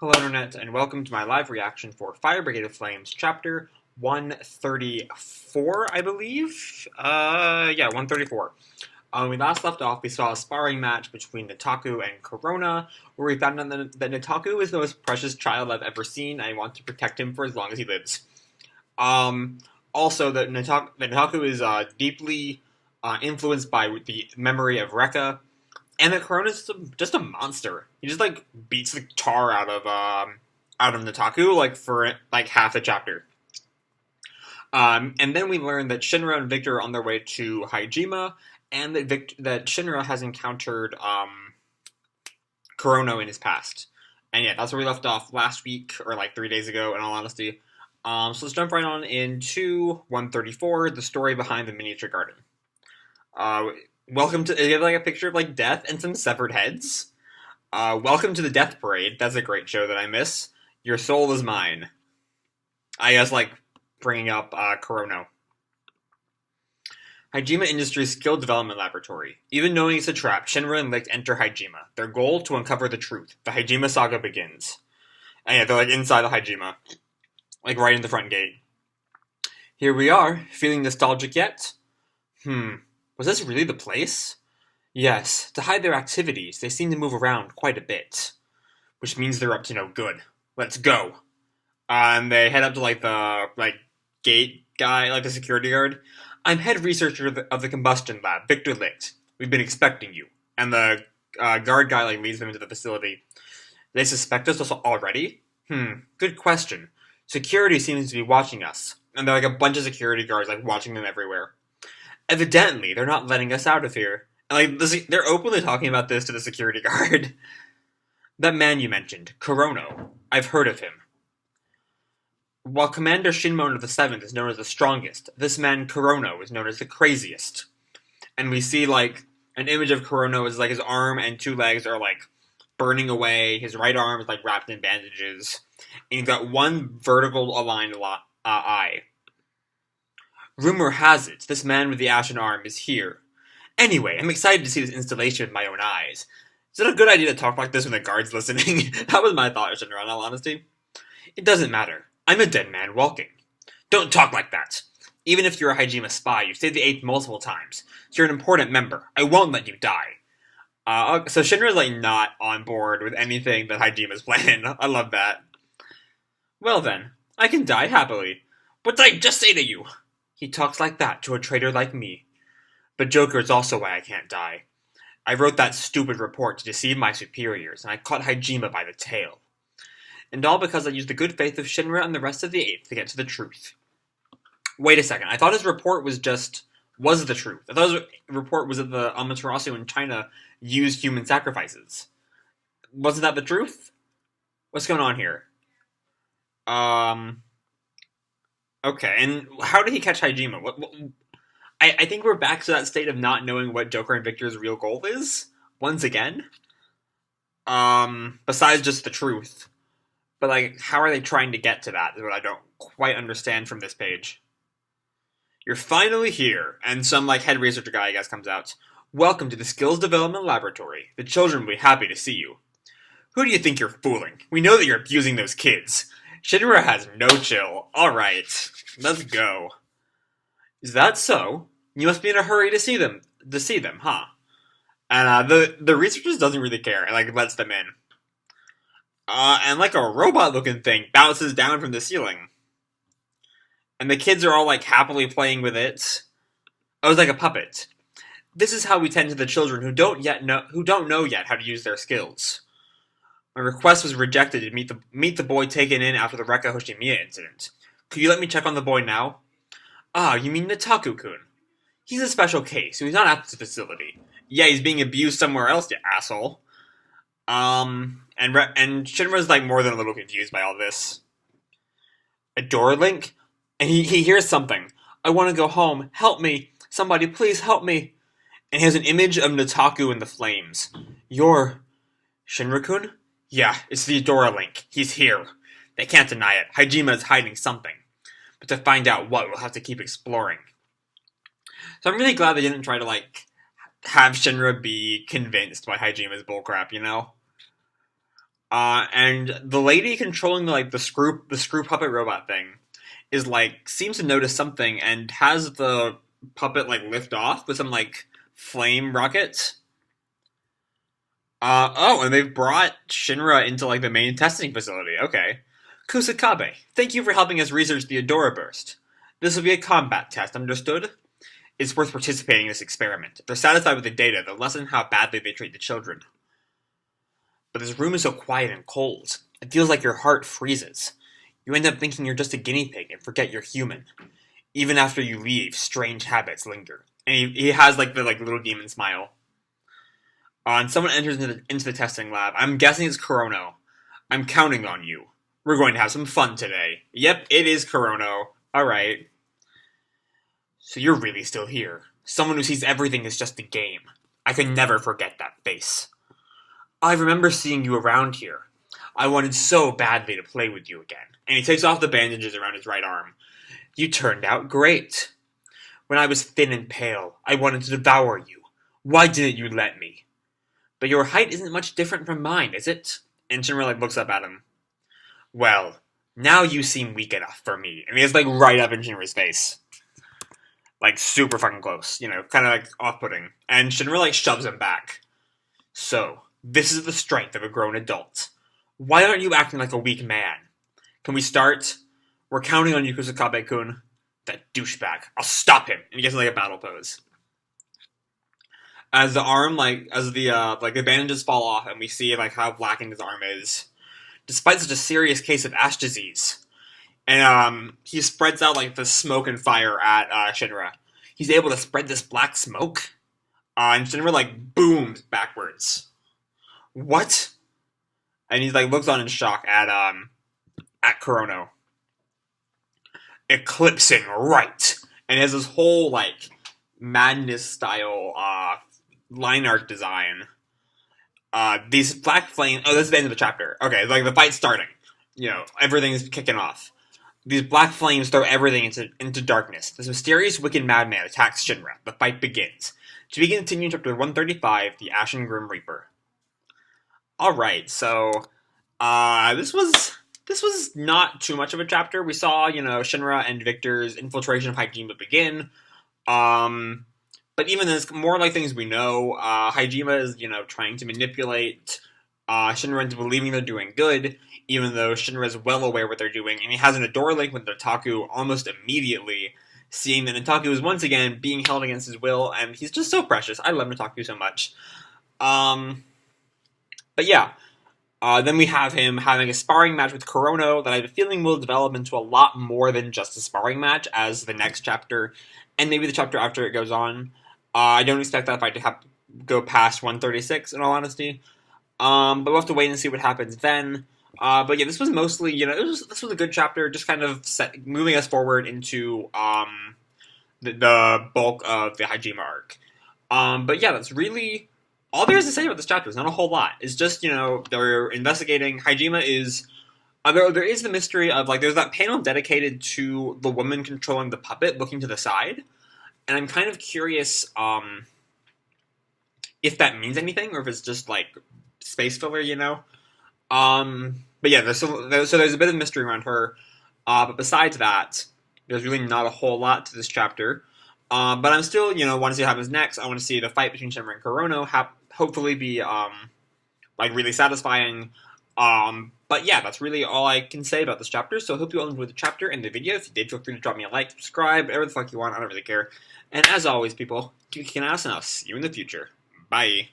Hello Internet, and welcome to my live reaction for Fire Brigade of Flames, chapter 134, I believe? 134. When we last left off, we saw a sparring match between Nataku and Kurono, where we found out that Nataku is the most precious child I've ever seen, and I want to protect him for as long as he lives. Also, that Nataku is deeply influenced by the memory of Rekka, and that Kurono's just a monster. He just, beats the tar out of Nataku, for, half the chapter. And then we learn that Shinra and Victor are on their way to Hajime, and that Shinra has encountered, Kurono in his past. And yeah, that's where we left off last week, or 3 days ago, in all honesty. So let's jump right on into 134, the story behind the miniature garden. Welcome to, you have a picture of death and some severed heads. Welcome to the Death Parade. That's a great show that I miss. Your soul is mine. I guess bringing up Kurono. Hajime Industries Skill Development Laboratory. Even knowing it's a trap, Shinra and Licht enter Hajime. Their goal, to uncover the truth. The Hajime saga begins. And yeah, they're inside the Hajime. Right in the front gate. Here we are. Feeling nostalgic yet? Was this really the place? Yes, to hide their activities, they seem to move around quite a bit. Which means they're up to no good. Let's go. And they head up to, the, gate guy, the security guard. I'm head researcher of the combustion lab, Victor Licht. We've been expecting you. And the guard guy, leads them into the facility. They suspect us already? Good question. Security seems to be watching us. And there are, a bunch of security guards, watching them everywhere. Evidently, they're not letting us out of here. And, they're openly talking about this to the security guard. That man you mentioned, Kurono. I've heard of him. While Commander Shinmon of the 7th is known as the strongest, this man Kurono is known as the craziest. And we see, an image of Kurono as, his arm and two legs are, burning away. His right arm is, wrapped in bandages. And he's got one vertical aligned eye. Rumor has it, this man with the ashen arm is here. Anyway, I'm excited to see this installation with my own eyes. Is it a good idea to talk like this when the guard's listening? That was my thought, Shinra, in all honesty. It doesn't matter. I'm a dead man walking. Don't talk like that. Even if you're a Hajime spy, you've saved the 8th multiple times. So you're an important member. I won't let you die. So Shinra's, not on board with anything that Hajime's planning. I love that. Well then, I can die happily. What did I just say to you? He talks like that to a traitor like me. But Joker is also why I can't die. I wrote that stupid report to deceive my superiors, and I caught Hajime by the tail. And all because I used the good faith of Shinra and the rest of the 8th to get to the truth. Wait a second, I thought his report was the truth. I thought his report was that the Amaterasu in China used human sacrifices. Wasn't that the truth? What's going on here? Okay, and how did he catch Hajime? I think we're back to that state of not knowing what Joker and Victor's real goal is, once again. Besides just the truth. But, how are they trying to get to that, is what I don't quite understand from this page. You're finally here, and some, head researcher guy, I guess, comes out. Welcome to the Skills Development Laboratory. The children will be happy to see you. Who do you think you're fooling? We know that you're abusing those kids. Shinra has no chill. Alright, let's go. Is that so? You must be in a hurry to see them, huh? And the researchers doesn't really care, and lets them in. And a robot-looking thing bounces down from the ceiling. And the kids are all happily playing with it. Oh, it's like a puppet. This is how we tend to the children who don't know yet how to use their skills. My request was rejected to meet the boy taken in after the Rekka Hoshimiya incident. Could you let me check on the boy now? Ah, you mean Nataku-kun. He's a special case, so he's not at the facility. Yeah, he's being abused somewhere else, you asshole. And Shinra's more than a little confused by all this. A door link? And he hears something. I want to go home. Help me. Somebody, please help me. And he has an image of Nataku in the flames. You're Shinra-kun? Yeah, it's the Adora link. He's here. They can't deny it. Hajime is hiding something. But to find out what, we'll have to keep exploring. So I'm really glad they didn't try to, have Shinra be convinced by Hajime's bullcrap, you know? And the lady controlling the screw puppet robot thing is like seems to notice something and has the puppet like lift off with some like flame rockets. And they've brought Shinra into like the main testing facility. Okay. Kusakabe, thank you for helping us research the Adora Burst. This will be a combat test, understood? It's worth participating in this experiment. If they're satisfied with the data, they'll lessen how badly they treat the children. But this room is so quiet and cold. It feels like your heart freezes. You end up thinking you're just a guinea pig and forget you're human. Even after you leave, strange habits linger. And he has like the little demon smile. And someone enters into the testing lab. I'm guessing it's Kurono. I'm counting on you. We're going to have some fun today. Yep, it is Kurono. Alright. So you're really still here. Someone who sees everything as just a game. I can never forget that face. I remember seeing you around here. I wanted so badly to play with you again. And he takes off the bandages around his right arm. You turned out great. When I was thin and pale, I wanted to devour you. Why didn't you let me? But your height isn't much different from mine, is it? And Shinra looks up at him. Well, now you seem weak enough for me. And he is right up in Shinra's face. Super fucking close. Kind of off-putting. And Shinra shoves him back. So, this is the strength of a grown adult. Why aren't you acting like a weak man? Can we start? We're counting on you, Kusakabe-kun. That douchebag. I'll stop him. And he gets in a battle pose. As the arm, as the bandages fall off, and we see how blackened his arm is. Despite such a serious case of ash disease. And he spreads out the smoke and fire at Shinra. He's able to spread this black smoke. And Shinra booms backwards. What? And he looks on in shock at Kurono. Eclipsing right. And he has this whole madness style line art design. These black flames. Oh, this is the end of the chapter. Okay, the fight's starting. Everything's kicking off. These black flames throw everything into darkness. This mysterious, wicked madman attacks Shinra. The fight begins. To be continued, chapter 135, The Ashen Grim Reaper. Alright, so this was not too much of a chapter. We saw, Shinra and Victor's infiltration of Hajime begin. But even this, more things we know. Hajime is, trying to manipulate Shinra into believing they're doing good, even though Shinra is well aware what they're doing, and he has an Adora link with Nataku almost immediately, seeing that Nataku is once again being held against his will, and he's just so precious. I love Nataku so much. But yeah, then we have him having a sparring match with Kurono that I have a feeling will develop into a lot more than just a sparring match as the next chapter, and maybe the chapter after it goes on. I don't expect that fight to go past 136, in all honesty. But we'll have to wait and see what happens then. But yeah, this was mostly, this was a good chapter, just kind of moving us forward into the bulk of the Hajime arc. But yeah, that's really all there is to say about this chapter. It's not a whole lot. It's just, they're investigating. Hajime is... there is the mystery of, there's that panel dedicated to the woman controlling the puppet looking to the side. And I'm kind of curious if that means anything, or if it's just, space filler, But yeah, there's a bit of mystery around her. But besides that, there's really not a whole lot to this chapter. But I'm still, want to see what happens next. I want to see the fight between Shinra and Kurono hopefully be, really satisfying. But yeah, that's really all I can say about this chapter. So I hope you all enjoyed the chapter and the video. If you did, feel free to drop me a like, subscribe, whatever the fuck you want. I don't really care. And as always, people, keep kicking ass, and I'll see you in the future. Bye.